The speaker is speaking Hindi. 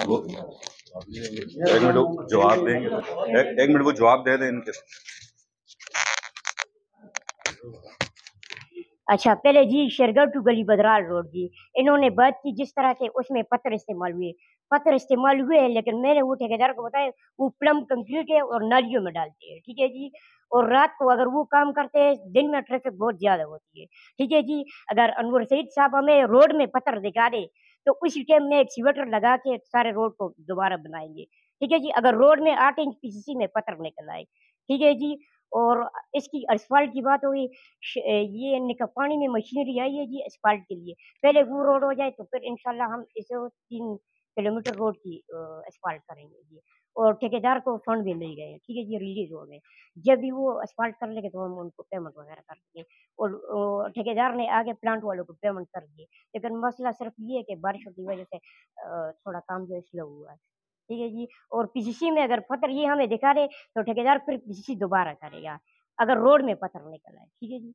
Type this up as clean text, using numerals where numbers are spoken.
वो एक मिनट वो जवाब देंगे, एक मिनट वो जवाब दे दें इनके। अच्छा, पहले जी शेरगढ़ टू गली बदराल रोड जी, इन्होंने बात की जिस तरह के उसमें पत्थर इस्तेमाल हुए हैं, लेकिन मैंने वो ठेकेदार को बताया वो प्लम कंक्रीट है और नालियों में डालते हैं, ठीक है जी। और रात को अगर वो काम करते हैं, दिन में ट्रैफिक बहुत ज्यादा होती है, ठीक है जी। अगर अनवर सईद साहब हमें रोड में पत्थर दिखा दे तो उसी टाइम में एक्सीवेटर लगा के सारे रोड को दोबारा बनाएंगे, ठीक है जी। अगर रोड में 8 इंच पीसीसी में पत्थर निकल आए, ठीक है जी। और इसकी असफाल्ट की बात हुई, ये पानी में मशीनरी आई है जी असफाल्ट के लिए। पहले वो रोड हो जाए तो फिर इंशाल्लाह हम इसे 3 किलोमीटर रोड की असफाल्ट करेंगे जी। और ठेकेदार को फंड भी मिल गए हैं, ठीक है जी, रिलीज हो गए। जब भी वो असफाल्ट कर लेंगे तो हम उनको पेमेंट वगैरह कर देंगे। और ठेकेदार ने आगे प्लांट वालों को पेमेंट कर दिए, लेकिन मसला सिर्फ ये है कि बारिशों की वजह से थोड़ा काम जो है स्लो हुआ है, ठीक है जी। और पीसीसी में अगर पत्थर ये हमें दिखा दे तो ठेकेदार फिर पीसीसी दोबारा करेगा, अगर रोड में पत्थर निकल आए, ठीक है जी।